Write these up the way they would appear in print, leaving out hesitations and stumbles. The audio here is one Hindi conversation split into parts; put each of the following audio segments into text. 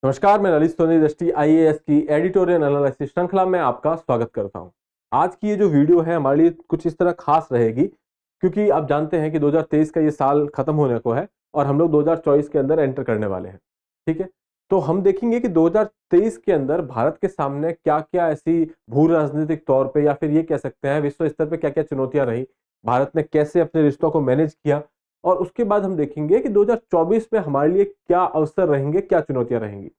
नमस्कार, मैं ललित सोनी दृष्टि आईएएस की एडिटोरियल एनालिसिस श्रृंखला में आपका स्वागत करता हूं। आज की ये जो वीडियो है हमारे लिए कुछ इस तरह खास रहेगी क्योंकि आप जानते हैं कि 2023 का ये साल खत्म होने को है और हम लोग 2024 के अंदर एंटर करने वाले हैं। ठीक है, तो हम देखेंगे कि 2023 के अंदर भारत के सामने क्या क्या ऐसी भू राजनीतिक तौर पे या फिर ये कह सकते हैं विश्व स्तर पे क्या क्या चुनौतियां रही, भारत ने कैसे अपने रिश्तों को मैनेज किया, और उसके बाद हम देखेंगे कि 2024 में हमारे लिए क्या अवसर रहेंगे, क्या चुनौतियां रहेंगी।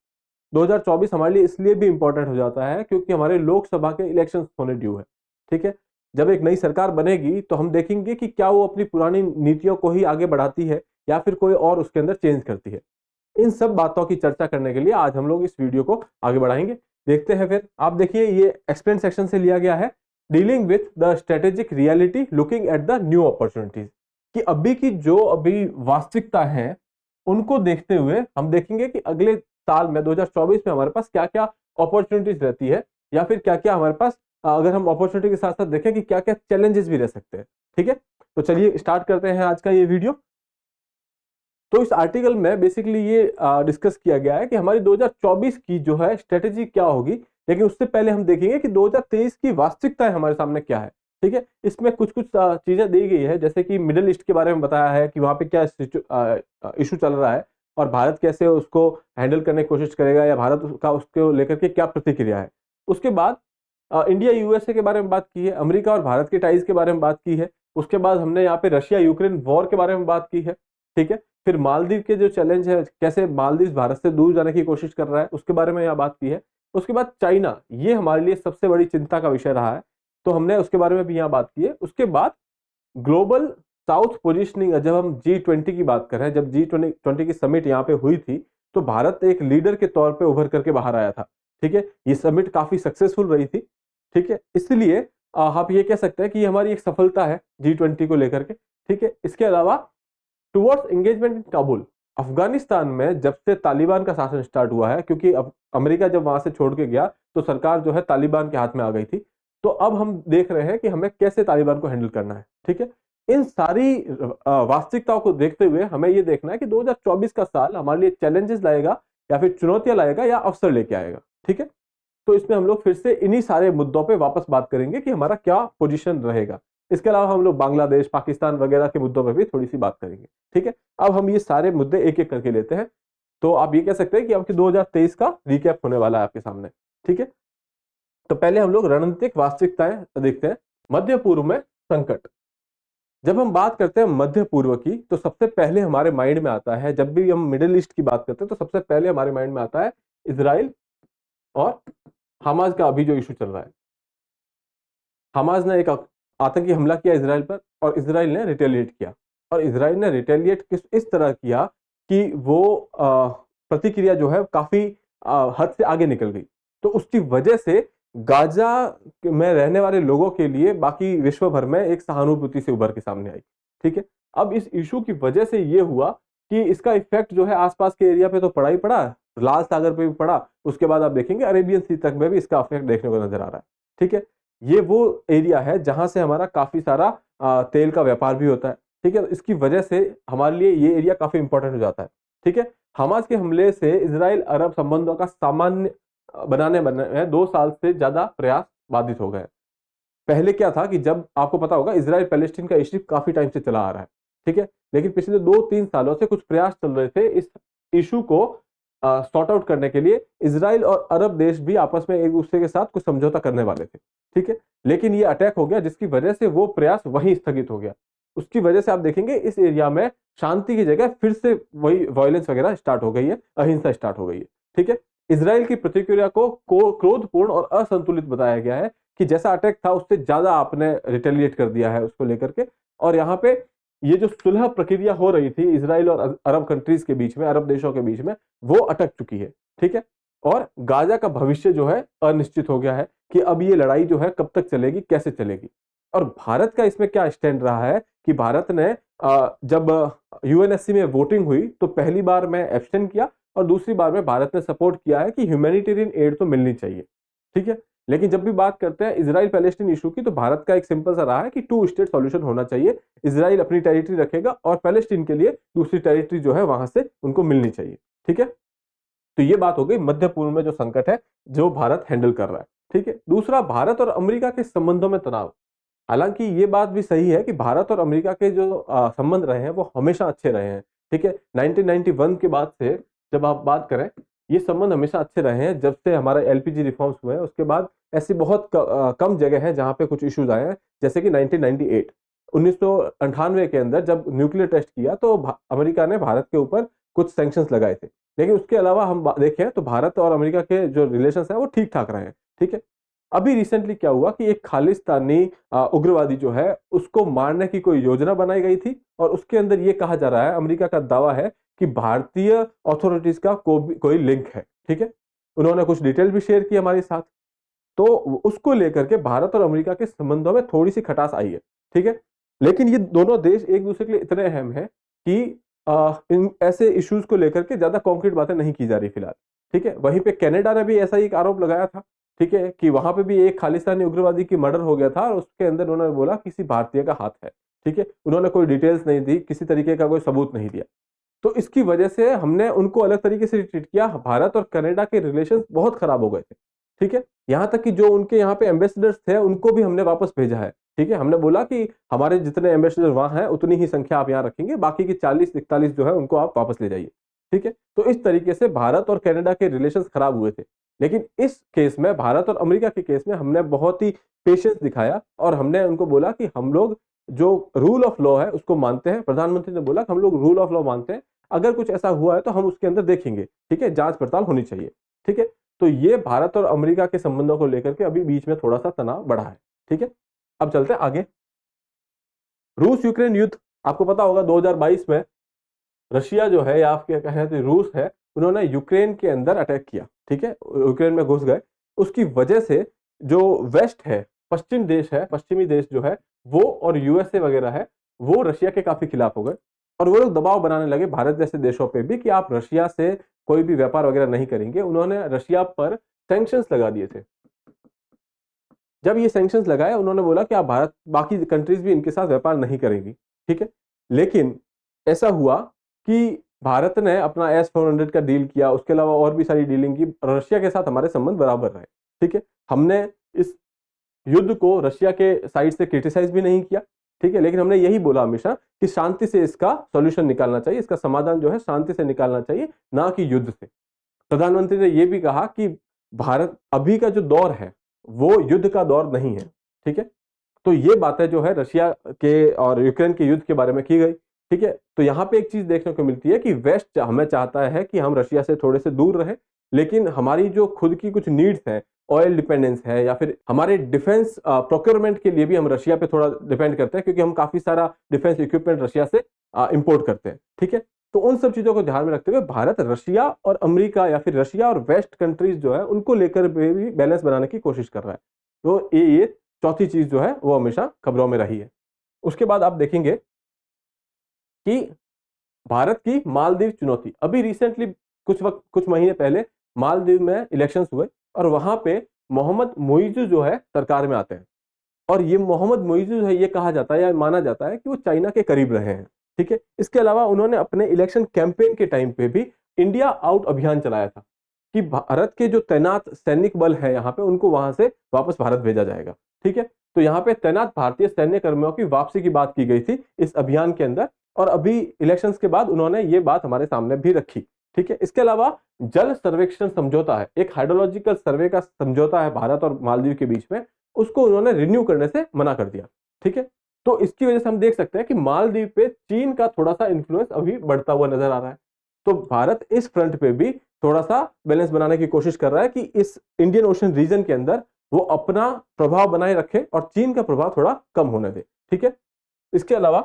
2024 हमारे लिए इसलिए भी इंपॉर्टेंट हो जाता है क्योंकि हमारे लोकसभा के इलेक्शंस होने ड्यू है। ठीक है, जब एक नई सरकार बनेगी तो हम देखेंगे कि क्या वो अपनी पुरानी नीतियों को ही आगे बढ़ाती है या फिर कोई और उसके अंदर चेंज करती है। इन सब बातों की चर्चा करने के लिए आज हम लोग इस वीडियो को आगे बढ़ाएंगे। देखते हैं, फिर आप देखिए ये एक्सप्लेन सेक्शन से लिया गया है, dealing with the strategic reality looking at the new opportunities, कि अभी की जो अभी वास्तविकता है उनको देखते हुए हम देखेंगे कि अगले साल में 2024 में हमारे पास क्या क्या अपॉर्चुनिटीज रहती है या फिर क्या क्या हमारे पास अगर हम अपॉर्चुनिटी के साथ साथ देखें कि क्या क्या चैलेंजेस भी रह सकते हैं। ठीक है, तो चलिए स्टार्ट करते हैं आज का ये वीडियो। तो इस आर्टिकल में बेसिकली ये डिस्कस किया गया है कि हमारी 2024 की जो है स्ट्रेटेजी क्या होगी, लेकिन उससे पहले हम देखेंगे कि 2023 की वास्तविकताएं हमारे सामने क्या है। ठीक है, इसमें कुछ कुछ चीजें दी गई है, जैसे कि मिडिल ईस्ट के बारे में बताया है कि वहां पे क्या इशू चल रहा है और भारत कैसे उसको हैंडल करने की कोशिश करेगा या भारत का उसको लेकर के क्या प्रतिक्रिया है। उसके बाद इंडिया यूएसए के बारे में बात की है, अमेरिका और भारत के टाइज के बारे में बात की है। उसके बाद हमने यहाँ पे रशिया यूक्रेन वॉर के बारे में बात की है। ठीक है, फिर मालदीव के जो चैलेंज है, कैसे मालदीव भारत से दूर जाने की कोशिश कर रहा है, उसके बारे में यहाँ बात की है। उसके बाद चाइना, ये हमारे लिए सबसे बड़ी चिंता का विषय रहा है, तो हमने उसके बारे में भी यहाँ बात की है। उसके बाद ग्लोबल साउथ पोजिशनिंग, जब हम G20 की बात कर रहे हैं, जब G20 की समिट यहाँ पे हुई थी तो भारत एक लीडर के तौर पे उभर करके बाहर आया था। ठीक है, ये समिट काफी सक्सेसफुल रही थी। ठीक है, इसलिए आप ये कह सकते हैं कि ये हमारी एक सफलता है G20 को लेकर के। ठीक है, इसके अलावा टुवर्ड्स एंगेजमेंट इन काबुल, अफगानिस्तान में जब से तालिबान का शासन स्टार्ट हुआ है, क्योंकि अब अमेरिका जब वहां से छोड़ के गया तो सरकार जो है तालिबान के हाथ में आ गई थी, तो अब हम देख रहे हैं कि हमें कैसे तालिबान को हैंडल करना है। ठीक है, इन सारी वास्तविकताओं को देखते हुए हमें यह देखना है कि 2024 का साल हमारे लिए चैलेंजेस लाएगा या फिर चुनौतियां लाएगा या अवसर लेके आएगा। ठीक है, तो इसमें हम लोग फिर से इन्हीं सारे मुद्दों पे वापस बात करेंगे कि हमारा क्या पोजीशन रहेगा। इसके अलावा हम लोग बांग्लादेश, पाकिस्तान वगैरह के मुद्दों पे भी थोड़ी सी बात करेंगे। ठीक है, अब हम ये सारे मुद्दे एक एक करके लेते हैं। तो आप ये कह सकते हैं कि आपके 2023 का रिकैप होने वाला है आपके सामने। ठीक है, तो पहले हम लोग रणनीतिक वास्तविकताएं देखते हैं। मध्य पूर्व में संकट, जब हम बात करते हैं मध्य पूर्व की तो सबसे पहले हमारे माइंड में आता है, जब भी हम मिडिल ईस्ट की बात करते हैं तो सबसे पहले हमारे माइंड में आता है इसराइल और हमास का अभी जो इशू चल रहा है। हमास ने एक आतंकी हमला किया इसराइल पर और इसराइल ने रिटेलिएट किया, और इसराइल ने रिटेलिएट इस तरह किया कि वो प्रतिक्रिया जो है काफी हद से आगे निकल गई। तो उसकी वजह से गाजा में रहने वाले लोगों के लिए बाकी विश्व भर में एक सहानुभूति से उभर के सामने आई। ठीक है, अब इस इशू की वजह से ये हुआ कि इसका इफेक्ट जो है आसपास के एरिया पे तो पड़ा ही पड़ा, लाल सागर पे भी पड़ा, उसके बाद आप देखेंगे अरेबियन सी तक में भी इसका इफेक्ट देखने को नजर आ रहा है। ठीक है, ये वो एरिया है जहां से हमारा काफी सारा तेल का व्यापार भी होता है। ठीक है, इसकी वजह से हमारे लिए ये एरिया काफी इंपॉर्टेंट हो जाता है। ठीक है, हमास के हमले से इजराइल अरब संबंधों का सामान्य बनाने में 2 साल से ज्यादा प्रयास बाधित हो गए। पहले क्या था कि जब आपको पता होगा इजराइल पैलेस्टीन का इश्यू काफी टाइम से चला आ रहा है। ठीक है, लेकिन पिछले 2-3 सालों से कुछ प्रयास चल रहे थे इस इशू को सॉर्ट आउट करने के लिए। इजराइल और अरब देश भी आपस में एक दूसरे के साथ कुछ समझौता करने वाले थे। ठीक है, लेकिन ये अटैक हो गया जिसकी वजह से वो प्रयास वहीं स्थगित हो गया। उसकी वजह से आप देखेंगे इस एरिया में शांति की जगह फिर से वही वायलेंस वगैरह स्टार्ट हो गई है, अहिंसा स्टार्ट हो गई है। ठीक है, इजराइल की प्रतिक्रिया को क्रोधपूर्ण और असंतुलित बताया गया है कि जैसा अटैक था उससे ज्यादा आपने रिटेलिएट कर दिया है उसको लेकर के। और यहाँ पे ये जो सुलह प्रक्रिया हो रही थी इजराइल और अरब कंट्रीज के बीच में, अरब देशों के बीच में, वो अटक चुकी है। ठीक है, और गाजा का भविष्य जो है अनिश्चित हो गया है कि अब ये लड़ाई जो है कब तक चलेगी, कैसे चलेगी। और भारत का इसमें क्या स्टैंड रहा है कि भारत ने जब यूएनएससी में वोटिंग हुई तो पहली बार में एब्सटेन किया और दूसरी बार में भारत ने सपोर्ट किया है कि ह्यूमैनिटेरियन एड तो मिलनी चाहिए। ठीक है, लेकिन जब भी बात करते हैं इजराइल पैलेस्टीन इशू की तो भारत का एक सिंपल सा रहा है कि 2 स्टेट सॉल्यूशन होना चाहिए। इजराइल अपनी टेरिटरी रखेगा और पैलेस्टीन के लिए दूसरी टेरिटरी जो है वहां से उनको मिलनी चाहिए। ठीक है, तो ये बात हो गई मध्य पूर्व में जो संकट है जो भारत हैंडल कर रहा है। ठीक है, दूसरा, भारत और अमेरिका के संबंधों में तनाव। हालांकि ये बात भी सही है कि भारत और अमेरिका के जो संबंध रहे हैं वो हमेशा अच्छे रहे हैं। ठीक है, 1991 के बाद से जब आप बात करें, ये संबंध हमेशा अच्छे रहे हैं। जब से हमारा एलपीजी रिफॉर्म्स हुए हैं उसके बाद ऐसी बहुत कम जगह है जहां पे कुछ इश्यूज आए हैं, जैसे कि 1998 1998 के अंदर जब न्यूक्लियर टेस्ट किया तो अमेरिका ने भारत के ऊपर कुछ सैंक्शंस लगाए थे। लेकिन उसके अलावा हम देखें तो भारत और अमेरिका के जो रिलेशंस हैं वो ठीक ठाक रहे हैं। ठीक है, अभी रिसेंटली क्या हुआ कि एक खालिस्तानी उग्रवादी जो है उसको मारने की कोई योजना बनाई गई थी, और उसके अंदर ये कहा जा रहा है, अमेरिका का दावा है कि भारतीय अथॉरिटीज का कोई लिंक है। ठीक है, उन्होंने कुछ डिटेल भी शेयर की हमारे साथ, तो उसको लेकर के भारत और अमेरिका के संबंधों में थोड़ी सी खटास आई है। ठीक है, लेकिन ये दोनों देश एक दूसरे के लिए इतने अहम है कि इन ऐसे इश्यूज को लेकर के ज्यादा कॉन्क्रीट बातें नहीं की जा रही फिलहाल। ठीक है, वहीं पे कनाडा ने भी ऐसा ही एक आरोप लगाया था। ठीक है, कि वहां पे भी एक खालिस्तानी उग्रवादी की मर्डर हो गया था और उसके अंदर उन्होंने बोला किसी भारतीय का हाथ है। ठीक है, उन्होंने कोई डिटेल्स नहीं दी, किसी तरीके का कोई सबूत नहीं दिया। तो इसकी वजह से हमने उनको अलग तरीके से ट्रीट किया। भारत और कनाडा के रिलेशन बहुत खराब हो गए थे। ठीक है, यहाँ तक कि जो उनके यहाँ पे एम्बेसडर्स थे उनको भी हमने वापस भेजा है। ठीक है, हमने बोला कि हमारे जितने एम्बेसडर वहां हैं उतनी ही संख्या आप यहाँ रखेंगे, बाकी की 40-41 जो है उनको आप वापस ले जाइए। ठीक है, तो इस तरीके से भारत और कनाडा के रिलेशन खराब हुए थे। लेकिन इस केस में, भारत और अमेरिका के केस में, हमने बहुत ही पेशेंस दिखाया और हमने उनको बोला कि हम लोग जो रूल ऑफ लॉ है उसको मानते हैं। प्रधानमंत्री ने बोला कि हम लोग रूल ऑफ लॉ मानते हैं, अगर कुछ ऐसा हुआ है तो हम उसके अंदर देखेंगे। ठीक है, जांच पड़ताल होनी चाहिए। ठीक है, तो ये भारत और अमेरिका के संबंधों को लेकर के अभी बीच में थोड़ा सा तनाव बढ़ा है। ठीक है, अब चलते हैं आगे। रूस यूक्रेन युद्ध, आपको पता होगा 2022 में रशिया जो है, या आप क्या कहें तो रूस है, उन्होंने यूक्रेन के अंदर अटैक किया। ठीक है, यूक्रेन में घुस गए। उसकी वजह से जो वेस्ट है, पश्चिम देश है, पश्चिमी देश जो है वो, और यूएसए वगैरह है, वो रशिया के काफी खिलाफ हो गए। और वो लोग दबाव बनाने लगे भारत जैसे देशों पे भी कि आप रशिया से कोई भी व्यापार वगैरह नहीं करेंगे। उन्होंने रशिया पर सैंक्शंस लगा दिए थे। जब ये सैंक्शंस लगाए, उन्होंने बोला कि आप भारत, बाकी कंट्रीज भी इनके साथ व्यापार नहीं करेंगी। ठीक है, लेकिन ऐसा हुआ कि भारत ने अपना S-400 का डील किया, उसके अलावा और भी सारी डीलिंग की। रशिया के साथ हमारे संबंध बराबर रहे। ठीक है, हमने इस युद्ध को रशिया के साइड से क्रिटिसाइज भी नहीं किया। ठीक है, लेकिन हमने यही बोला हमेशा कि शांति से इसका सॉल्यूशन निकालना चाहिए, इसका समाधान जो है शांति से निकालना चाहिए, ना कि युद्ध से। प्रधानमंत्री ने यह भी कहा कि भारत अभी का जो दौर है वो युद्ध का दौर नहीं है। ठीक है, तो ये बातें जो है रशिया के और यूक्रेन के युद्ध के बारे में की गई। ठीक है, तो यहाँ पे एक चीज देखने को मिलती है कि वेस्ट हमें चाहता है कि हम रशिया से थोड़े से दूर रहें, लेकिन हमारी जो खुद की कुछ नीड्स हैं, ऑयल डिपेंडेंस है, या फिर हमारे डिफेंस प्रोक्योरमेंट के लिए भी हम रशिया पे थोड़ा डिपेंड करते हैं, क्योंकि हम काफी सारा डिफेंस इक्विपमेंट रशिया से इंपोर्ट करते हैं। ठीक है, तो उन सब चीजों को ध्यान में रखते हुए भारत रशिया और अमेरिका, या फिर रशिया और वेस्ट कंट्रीज जो है उनको लेकर भी बैलेंस बनाने की कोशिश कर रहा है। तो ये चौथी चीज जो है वो हमेशा खबरों में रही है। उसके बाद आप देखेंगे कि भारत की मालदीव चुनौती। अभी रिसेंटली कुछ महीने पहले मालदीव में इलेक्शंस हुए, और वहां पे मोहम्मद मोइजू जो है सरकार में आते हैं। और ये मोहम्मद मोइजू जो है, ये कहा जाता है या माना जाता है कि वो चाइना के करीब रहे हैं। ठीक है, इसके अलावा उन्होंने अपने इलेक्शन कैंपेन के टाइम पे भी इंडिया आउट अभियान चलाया था कि भारत के जो तैनात सैनिक बल है यहाँ पे, उनको वहां से वापस भारत भेजा जाएगा। ठीक है, तो यहाँ पे तैनात भारतीय सैन्य कर्मियों की वापसी की बात की गई थी इस अभियान के अंदर, और अभी इलेक्शंस के बाद उन्होंने ये बात हमारे सामने भी रखी। ठीक है, इसके अलावा जल सर्वेक्षण समझौता है, एक हाइड्रोलॉजिकल सर्वे का समझौता है भारत और मालदीव के बीच में, उसको उन्होंने रिन्यू करने से मना कर दिया। ठीक है, तो इसकी वजह से हम देख सकते हैं कि मालदीव पे चीन का थोड़ा सा इन्फ्लुएंस अभी बढ़ता हुआ नजर आ रहा है। तो भारत इस फ्रंट पे भी थोड़ा सा बैलेंस बनाने की कोशिश कर रहा है कि इस इंडियन ओशन रीजन के अंदर वो अपना प्रभाव बनाए रखे और चीन का प्रभाव थोड़ा कम होने दे। ठीक है, इसके अलावा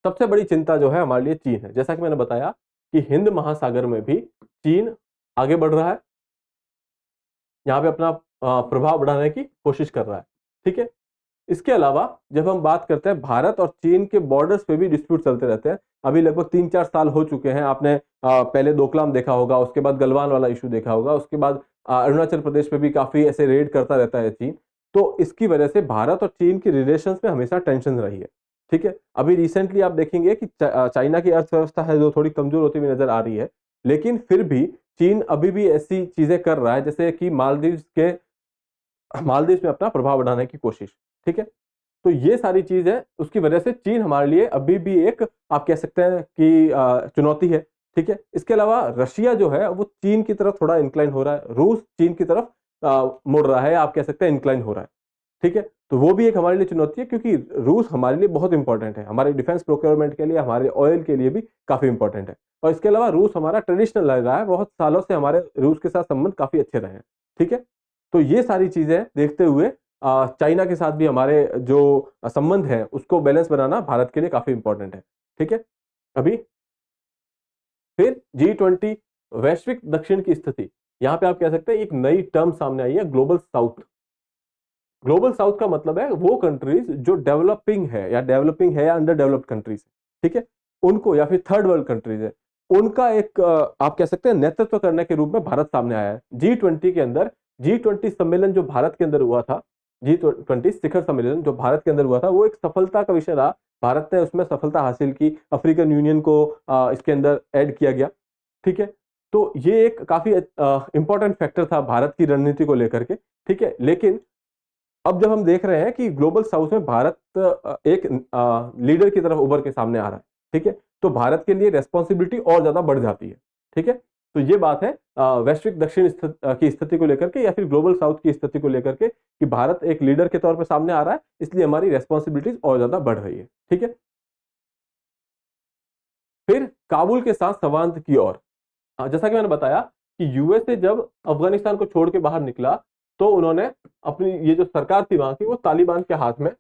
सबसे बड़ी चिंता जो है हमारे लिए चीन है। जैसा कि मैंने बताया कि हिंद महासागर में भी चीन आगे बढ़ रहा है, यहाँ पे अपना प्रभाव बढ़ाने की कोशिश कर रहा है। ठीक है, इसके अलावा जब हम बात करते हैं, भारत और चीन के बॉर्डर्स पे भी डिस्प्यूट चलते रहते हैं। अभी लगभग 3-4 साल हो चुके हैं। आपने पहले डोकलाम देखा होगा, उसके बाद गलवान वाला इशू देखा होगा, उसके बाद अरुणाचल प्रदेश पे भी काफी ऐसे रेड करता रहता है चीन। तो इसकी वजह से भारत और चीन की रिलेशंस में हमेशा टेंशन रही है। ठीक है, अभी रिसेंटली आप देखेंगे कि चाइना की अर्थव्यवस्था है जो थोड़ी कमजोर होती हुई नजर आ रही है, लेकिन फिर भी चीन अभी भी ऐसी चीजें कर रहा है जैसे कि मालदीव में अपना प्रभाव बढ़ाने की कोशिश। ठीक है, तो ये सारी चीज है, उसकी वजह से चीन हमारे लिए अभी भी एक, आप कह सकते हैं कि चुनौती है। ठीक है, इसके अलावा रशिया जो है वो चीन की तरफ थोड़ा इंक्लाइन हो रहा है, रूस चीन की तरफ मुड़ रहा है, आप कह सकते हैं इंक्लाइन हो रहा है। ठीक है, तो वो भी एक हमारे लिए चुनौती है, क्योंकि रूस हमारे लिए बहुत इंपॉर्टेंट है, हमारे डिफेंस प्रोक्योरमेंट के लिए, हमारे ऑयल के लिए भी काफी इंपॉर्टेंट है। और इसके अलावा रूस हमारा ट्रेडिशनल लग रहा है, बहुत सालों से हमारे रूस के साथ संबंध काफी अच्छे रहे हैं। ठीक है, तो ये सारी चीजें देखते हुए चाइना के साथ भी हमारे जो संबंध है उसको बैलेंस बनाना भारत के लिए काफी इंपॉर्टेंट है। ठीक है, अभी फिर G20 वैश्विक दक्षिण की स्थिति, यहां पे आप कह सकते हैं एक नई टर्म सामने आई है, ग्लोबल साउथ। ग्लोबल साउथ का मतलब है वो कंट्रीज जो डेवलपिंग है या अंडर डेवलप्ड कंट्रीज है। ठीक है, उनको, या फिर थर्ड वर्ल्ड कंट्रीज है, उनका एक आप कह सकते हैं नेतृत्व करने के रूप में भारत सामने आया है G20 के अंदर। G20 सम्मेलन जो भारत के अंदर हुआ था, G20 शिखर सम्मेलन जो भारत के अंदर हुआ था, वो एक सफलता का विषय रहा। भारत ने उसमें सफलता हासिल की, अफ्रीकन यूनियन को इसके अंदर ऐड किया गया। ठीक है, तो ये एक काफी इंपॉर्टेंट फैक्टर था भारत की रणनीति को लेकर के। ठीक है, लेकिन अब जब हम देख रहे हैं कि ग्लोबल साउथ में भारत एक लीडर की तरफ उभर के सामने आ रहा है। ठीक है, तो भारत के लिए रेस्पॉन्सिबिलिटी और ज्यादा बढ़ जाती है। ठीक है, तो ये बात है वैश्विक दक्षिण की स्थिति को लेकर के, या फिर ग्लोबल साउथ की स्थिति को लेकर के, कि भारत एक लीडर के तौर पर सामने आ रहा है, इसलिए हमारी रेस्पॉन्सिबिलिटीज और ज्यादा बढ़ रही है। ठीक है, फिर काबुल के साथ संवाद की ओर, जैसा कि मैंने बताया कि यूएसए जब अफगानिस्तान को छोड़ के बाहर निकला, तो उन्होंने अपनी ये जो सरकार थी वहां की, वो तालिबान के हाथ में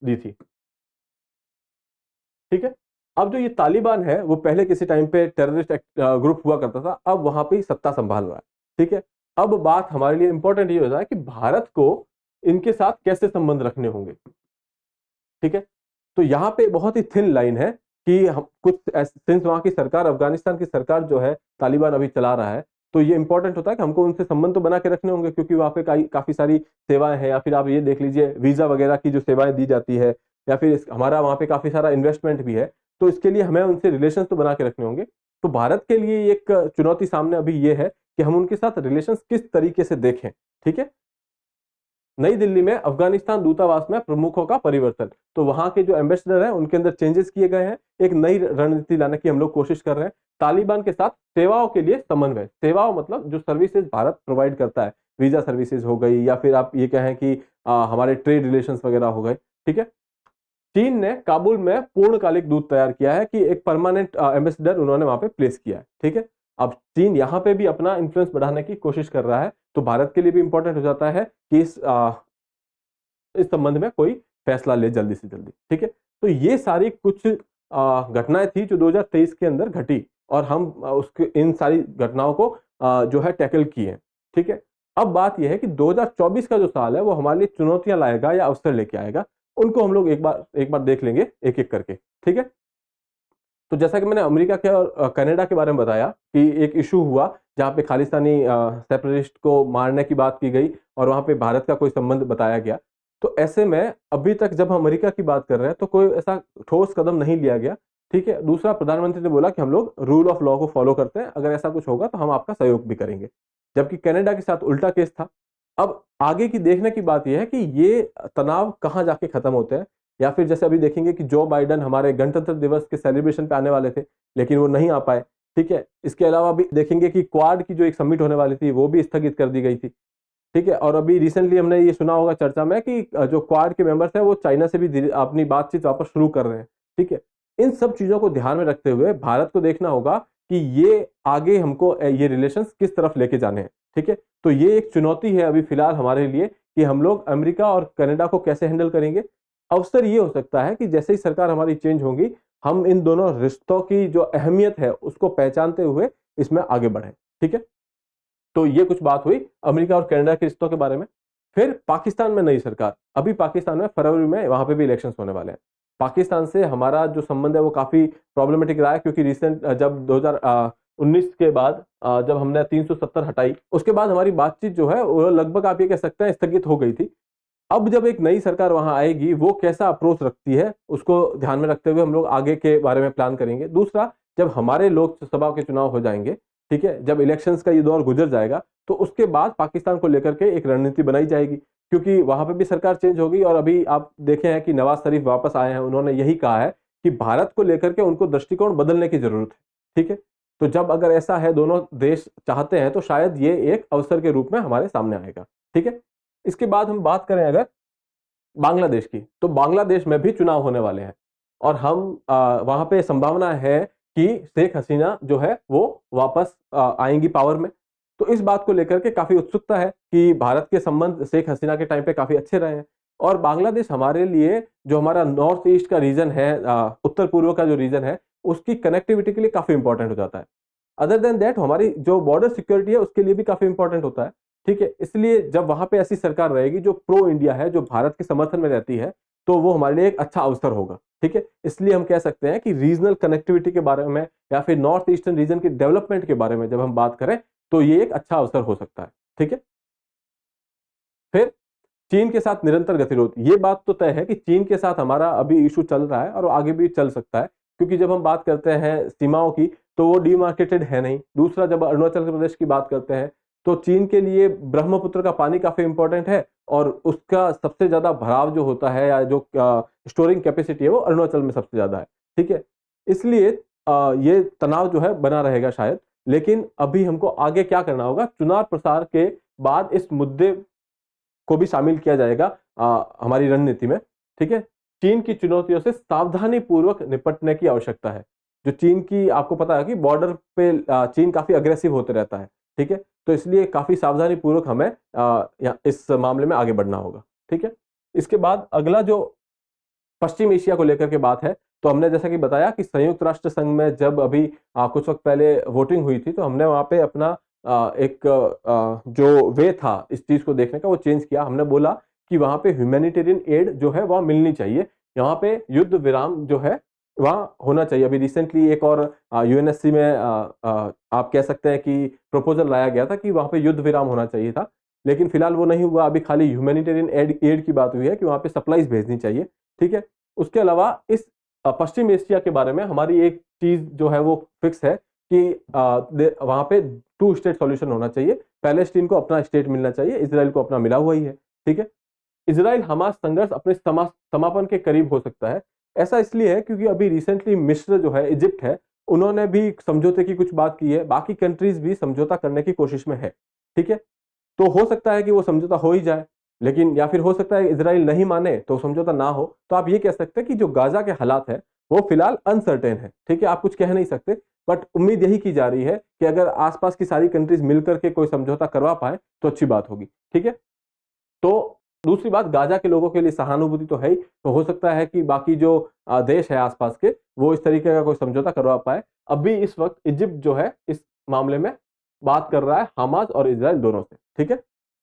दी थी। ठीक है, अब जो ये तालिबान है वो पहले किसी टाइम पे टेररिस्ट ग्रुप हुआ करता था, अब वहां पे सत्ता संभाल रहा है। ठीक है, अब बात हमारे लिए इंपॉर्टेंट ये होता है कि भारत को इनके साथ कैसे संबंध रखने होंगे। ठीक है, तो यहाँ पे बहुत ही थिन लाइन है कि हम कुछ, सिंस वहां की सरकार, अफगानिस्तान की सरकार जो है तालिबान अभी चला रहा है, तो ये इंपॉर्टेंट होता है कि हमको उनसे संबंध तो बना के रखने होंगे, क्योंकि वहां पे काफी सारी सेवाएं हैं, या फिर आप ये देख लीजिए वीजा वगैरह की जो सेवाएं दी जाती है, या फिर हमारा वहां पे काफी सारा इन्वेस्टमेंट भी है, तो इसके लिए हमें उनसे रिलेशन तो बना के रखने होंगे। तो भारत के लिए एक चुनौती सामने अभी ये है कि हम उनके साथ रिलेशन किस तरीके से देखें। ठीक है, नई दिल्ली में अफगानिस्तान दूतावास में प्रमुखों का परिवर्तन, तो वहां के जो एम्बेसडर हैं उनके अंदर चेंजेस किए गए हैं, एक नई रणनीति लाने की हम लोग कोशिश कर रहे हैं। तालिबान के साथ सेवाओं के लिए समन्वय, सेवाओं मतलब जो सर्विसेज भारत प्रोवाइड करता है, वीजा सर्विसेज हो गई, या फिर आप ये कहें कि हमारे ट्रेड रिलेशंस वगैरह हो गए। ठीक है, चीन ने काबुल में पूर्णकालिक दूत तैयार किया है, कि एक परमानेंट एम्बेसडर उन्होंने वहां पे प्लेस किया है। ठीक है, अब चीन यहां पे भी अपना इन्फ्लुएंस बढ़ाने की कोशिश कर रहा है, तो भारत के लिए भी इंपॉर्टेंट हो जाता है कि इस संबंध में कोई फैसला ले जल्दी से जल्दी। ठीक है, तो ये सारी कुछ घटनाएं थी जो 2023 के अंदर घटी, और हम उसके इन सारी घटनाओं को जो है टैकल किए। ठीक है, अब बात यह है कि 2024 का जो साल है वो हमारे लिए चुनौतियां लाएगा या अवसर लेके आएगा, उनको हम लोग एक बार देख लेंगे एक एक करके। ठीक है, तो जैसा कि मैंने अमेरिका के और कनाडा के बारे में बताया कि एक इशू हुआ जहां पे खालिस्तानी सेपरेटिस्ट को मारने की बात की गई, और वहां पे भारत का कोई संबंध बताया गया। तो ऐसे में अभी तक जब हम अमेरिका की बात कर रहे हैं तो कोई ऐसा ठोस कदम नहीं लिया गया। ठीक है, दूसरा, प्रधानमंत्री ने बोला कि हम लोग रूल ऑफ लॉ को फॉलो करते हैं, अगर ऐसा कुछ होगा तो हम आपका सहयोग भी करेंगे, जबकि कनाडा के साथ उल्टा केस था। अब आगे की देखने की बात यह है कि ये तनाव कहां जाके खत्म होते हैं, या फिर जैसे अभी देखेंगे कि जो बाइडन हमारे गणतंत्र दिवस के सेलिब्रेशन पे आने वाले थे, लेकिन वो नहीं आ पाए। ठीक है, इसके अलावा भी देखेंगे कि क्वाड की जो एक समिट होने वाली थी वो भी स्थगित कर दी गई थी। ठीक है, और अभी रिसेंटली हमने ये सुना होगा चर्चा में कि जो क्वाड के मेंबर्स हैं वो चाइना से भी अपनी बातचीत वापस शुरू कर रहे हैं। ठीक है, इन सब चीजों को ध्यान में रखते हुए भारत को देखना होगा कि ये आगे हमको ये रिलेशंस किस तरफ लेके जाने हैं। ठीक है, तो ये एक चुनौती है अभी फिलहाल हमारे लिए कि हम लोग अमेरिका और कनाडा को कैसे हैंडल करेंगे। अवसर ये हो सकता है कि जैसे ही सरकार हमारी चेंज होगी, हम इन दोनों रिश्तों की जो अहमियत है उसको पहचानते हुए इसमें आगे बढ़े। ठीक है, तो ये कुछ बात हुई अमेरिका और कनाडा के रिश्तों के बारे में। फिर पाकिस्तान में नई सरकार, अभी पाकिस्तान में फरवरी में वहां पे भी इलेक्शंस होने वाले हैं। पाकिस्तान से हमारा जो संबंध है वो काफी प्रॉब्लमेटिक रहा है, क्योंकि रिसेंट जब 2019 के बाद जब हमने 370 हटाई, उसके बाद हमारी बातचीत जो है वो लगभग आप ये कह सकते हैं स्थगित हो गई थी। अब जब एक नई सरकार वहां आएगी, वो कैसा अप्रोच रखती है उसको ध्यान में रखते हुए हम लोग आगे के बारे में प्लान करेंगे। दूसरा, जब हमारे लोकसभा के चुनाव हो जाएंगे ठीक है, जब इलेक्शंस का ये दौर गुजर जाएगा तो उसके बाद पाकिस्तान को लेकर के एक रणनीति बनाई जाएगी, क्योंकि वहां पे भी सरकार चेंज होगी। और अभी आप देखे हैं कि नवाज शरीफ वापस आए हैं, उन्होंने यही कहा है कि भारत को लेकर के उनको दृष्टिकोण बदलने की जरूरत है। ठीक है, तो जब अगर ऐसा है, दोनों देश चाहते हैं, तो शायद ये एक अवसर के रूप में हमारे सामने आएगा। ठीक है, इसके बाद हम बात करें अगर बांग्लादेश की, तो बांग्लादेश में भी चुनाव होने वाले हैं और हम वहां पे संभावना है कि शेख हसीना जो है वो वापस आएंगी पावर में। तो इस बात को लेकर के काफी उत्सुकता है कि भारत के संबंध शेख हसीना के टाइम पे काफी अच्छे रहे हैं और बांग्लादेश हमारे लिए, जो हमारा नॉर्थ ईस्ट का रीजन है, उत्तर पूर्व का जो रीजन है, उसकी कनेक्टिविटी के लिए काफी इंपॉर्टेंट हो जाता है। अदर देन दैट हमारी जो बॉर्डर सिक्योरिटी है उसके लिए भी काफी इंपॉर्टेंट होता है। ठीक है, इसलिए जब वहां पे ऐसी सरकार रहेगी जो प्रो इंडिया है, जो भारत के समर्थन में रहती है, तो वो हमारे लिए एक अच्छा अवसर होगा। ठीक है, इसलिए हम कह सकते हैं कि रीजनल कनेक्टिविटी के बारे में या फिर नॉर्थ ईस्टर्न रीजन के डेवलपमेंट के बारे में जब हम बात करें तो ये एक अच्छा अवसर हो सकता है। ठीक है, फिर चीन के साथ निरंतर गतिरोध, ये बात तो तय है कि चीन के साथ हमारा अभी इशू चल रहा है और आगे भी चल सकता है, क्योंकि जब हम बात करते हैं सीमाओं की तो वो डिमार्केटेड है नहीं। दूसरा, जब अरुणाचल प्रदेश की बात करते हैं तो चीन के लिए ब्रह्मपुत्र का पानी काफी इंपॉर्टेंट है और उसका सबसे ज्यादा भराव जो होता है या जो स्टोरिंग कैपेसिटी है वो अरुणाचल में सबसे ज्यादा है। ठीक है, इसलिए ये तनाव जो है बना रहेगा शायद। लेकिन अभी हमको आगे क्या करना होगा, चुनाव प्रसार के बाद इस मुद्दे को भी शामिल किया जाएगा हमारी रणनीति में। ठीक है, चीन की चुनौतियों से सावधानी पूर्वक निपटने की आवश्यकता है। जो चीन की, आपको पता है कि बॉर्डर पे चीन काफी अग्रेसिव होते रहता है। ठीक है, तो इसलिए काफी सावधानी पूर्वक हमें इस मामले में आगे बढ़ना होगा। ठीक है, इसके बाद अगला जो पश्चिम एशिया को लेकर के बात है, तो हमने जैसा कि बताया कि संयुक्त राष्ट्र संघ में जब अभी कुछ वक्त पहले वोटिंग हुई थी, तो हमने वहां पे अपना एक जो वे था इस चीज को देखने का वो चेंज किया। हमने बोला कि वहां पे ह्यूमैनिटेरियन एड जो है वह मिलनी चाहिए, यहाँ पे युद्ध विराम जो है वहां होना चाहिए। अभी रिसेंटली एक और यूएनएससी में आप कह सकते हैं कि प्रपोजल लाया गया था कि वहां पे युद्ध विराम होना चाहिए था, लेकिन फिलहाल वो नहीं हुआ। अभी खाली ह्यूमैनिटेरियन एड की बात हुई है कि वहां पे सप्लाईज भेजनी चाहिए। ठीक है, उसके अलावा इस पश्चिम एशिया के बारे में हमारी एक चीज जो है वो फिक्स है कि वहां पे टू स्टेट सॉल्यूशन होना चाहिए। पैलेस्टीन को अपना स्टेट मिलना चाहिए, इसराइल को अपना मिला हुआ ही है। ठीक है, इसराइल हमास संघर्ष अपने समापन के करीब हो सकता है। ऐसा इसलिए है क्योंकि अभी रिसेंटली मिस्र जो है, इजिप्ट है, उन्होंने भी समझौते की कुछ बात की है, बाकी कंट्रीज भी समझौता करने की कोशिश में है। ठीक है, तो हो सकता है कि वो समझौता हो ही जाए, लेकिन या फिर हो सकता है इजराइल नहीं माने तो समझौता ना हो। तो आप ये कह सकते हैं कि जो गाजा के हालात है वो फिलहाल अनसर्टेन है। ठीक है, आप कुछ कह नहीं सकते, बट उम्मीद यही की जा रही है कि अगर आसपास की सारी कंट्रीज मिलकर के कोई समझौता करवा पाए तो अच्छी बात होगी। ठीक है, तो दूसरी बात, गाजा के लोगों के लिए सहानुभूति तो है ही, तो हो सकता है कि बाकी जो देश है आसपास के, वो इस तरीके का कोई समझौता करवा पाए। अभी इस वक्त इजिप्ट जो है इस मामले में बात कर रहा है हमास और इजराइल दोनों से। ठीक है,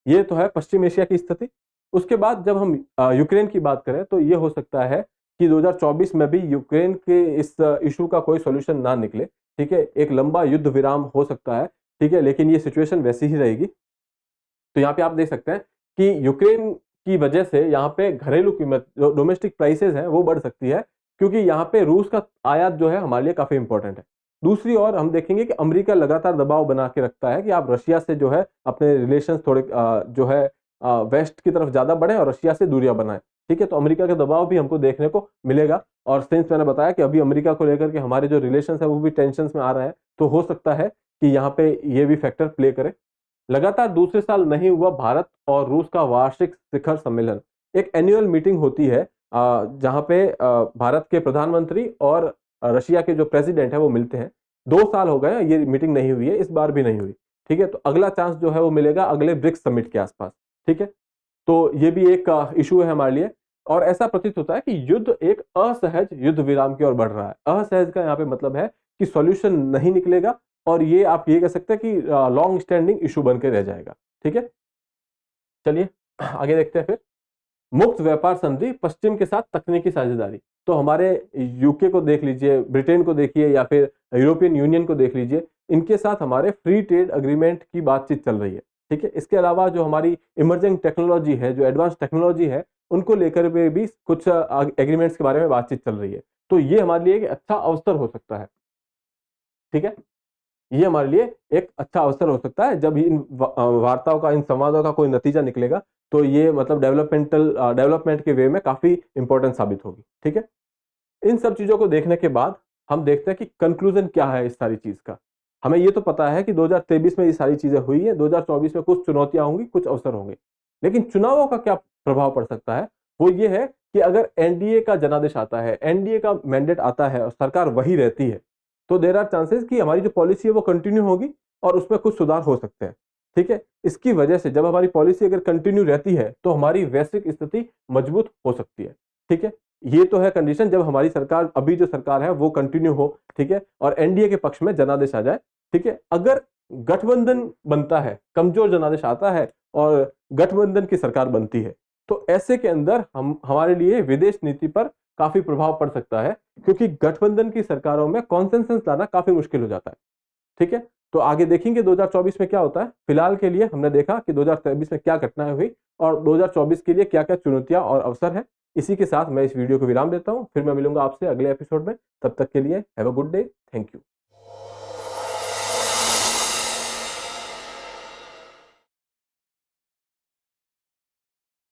ये तो है पश्चिम एशिया की स्थिति। उसके बाद जब हम यूक्रेन की बात करें तो ये हो सकता है कि 2024 में भी यूक्रेन के इस इशू का कोई सॉल्यूशन ना निकले। ठीक है, एक लंबा युद्ध विराम हो सकता है। ठीक है, लेकिन ये सिचुएशन वैसी ही रहेगी। तो यहाँ पे आप देख सकते हैं कि यूक्रेन की वजह से यहाँ पे घरेलू कीमत, जो डोमेस्टिक प्राइसेस हैं, वो बढ़ सकती है, क्योंकि यहाँ पे रूस का आयात जो है हमारे लिए काफी इंपॉर्टेंट है। दूसरी ओर हम देखेंगे कि अमेरिका लगातार दबाव बना के रखता है कि आप रशिया से जो है अपने रिलेशन थोड़े जो है वेस्ट की तरफ ज्यादा बढ़े और रशिया से दूरियां बनाए। ठीक है, तो अमेरिका का दबाव भी हमको देखने को मिलेगा। और सिंस मैंने बताया कि अभी अमेरिका को लेकर के हमारे जो रिलेशन है वो भी टेंशन में आ रहे हैं, तो हो सकता है कि यहाँ पे ये भी फैक्टर प्ले करे। लगातार दूसरे साल नहीं हुआ भारत और रूस का वार्षिक शिखर सम्मेलन। एक एनुअल मीटिंग होती है जहां पे भारत के प्रधानमंत्री और रशिया के जो प्रेसिडेंट है वो मिलते हैं। 2 साल हो गए ये मीटिंग नहीं हुई है, इस बार भी नहीं हुई। ठीक है, तो अगला चांस जो है वो मिलेगा अगले ब्रिक्स समिट के आसपास। ठीक है, तो ये भी एक इशू है हमारे लिए। और ऐसा प्रतीत होता है कि युद्ध एक असहज युद्ध विराम की ओर बढ़ रहा है। असहज का यहाँ पे मतलब है कि सॉल्यूशन नहीं निकलेगा और ये आप ये कह सकते हैं कि लॉन्ग स्टैंडिंग इशू बन के रह जाएगा। ठीक है, चलिए आगे देखते हैं। फिर मुक्त व्यापार संधि, पश्चिम के साथ तकनीकी साझेदारी। तो हमारे यूके को देख लीजिए, ब्रिटेन को देखिए या फिर यूरोपियन यूनियन को देख लीजिए, इनके साथ हमारे फ्री ट्रेड अग्रीमेंट की बातचीत चल रही है। ठीक है, इसके अलावा जो हमारी इमर्जिंग टेक्नोलॉजी है, जो एडवांस टेक्नोलॉजी है, उनको लेकर भी कुछ एग्रीमेंट्स के बारे में बातचीत चल रही है। तो ये हमारे लिए एक अच्छा अवसर हो सकता है। ठीक है, ये हमारे लिए एक अच्छा अवसर हो सकता है। जब इन वार्ताओं का, इन संवादों का कोई नतीजा निकलेगा तो ये मतलब डेवलपमेंट के वे में काफी इंपॉर्टेंट साबित होगी। ठीक है, इन सब चीजों को देखने के बाद हम देखते हैं कि कंक्लूजन क्या है इस सारी चीज का। हमें ये तो पता है कि 2023 में ये सारी चीजें हुई है, 2024 में कुछ चुनौतियां होंगी, कुछ अवसर होंगे, लेकिन चुनावों का क्या प्रभाव पड़ सकता है वो ये है कि अगर एनडीए का जनादेश आता है, एनडीए का मैंडेट आता है और सरकार वही रहती है, तो देर आर चांसेस कि हमारी जो पॉलिसी है वो कंटिन्यू होगी और उसमें कुछ सुधार हो सकते हैं। ठीक है, इसकी वजह से जब हमारी पॉलिसी अगर कंटिन्यू रहती है तो हमारी वैश्विक स्थिति मजबूत हो सकती है। ठीक है, ये तो है कंडीशन जब हमारी सरकार, अभी जो सरकार है वो कंटिन्यू हो। ठीक है, और एनडीए के पक्ष में जनादेश आ जाए। ठीक है, अगर गठबंधन बनता है, कमजोर जनादेश आता है और गठबंधन की सरकार बनती है, तो ऐसे के अंदर हम, हमारे लिए विदेश नीति पर काफी प्रभाव पड़ सकता है, क्योंकि गठबंधन की सरकारों में कॉन्सेंसस लाना काफी मुश्किल हो जाता है। ठीक है, तो आगे देखेंगे 2024 में क्या होता है। फिलहाल के लिए हमने देखा कि 2023 में क्या घटनाएं हुई और 2024 के लिए क्या क्या चुनौतियां और अवसर है। इसी के साथ मैं इस वीडियो को विराम देता हूं, फिर मैं मिलूंगा आपसे अगले एपिसोड में। तब तक के लिए have a good day, thank you.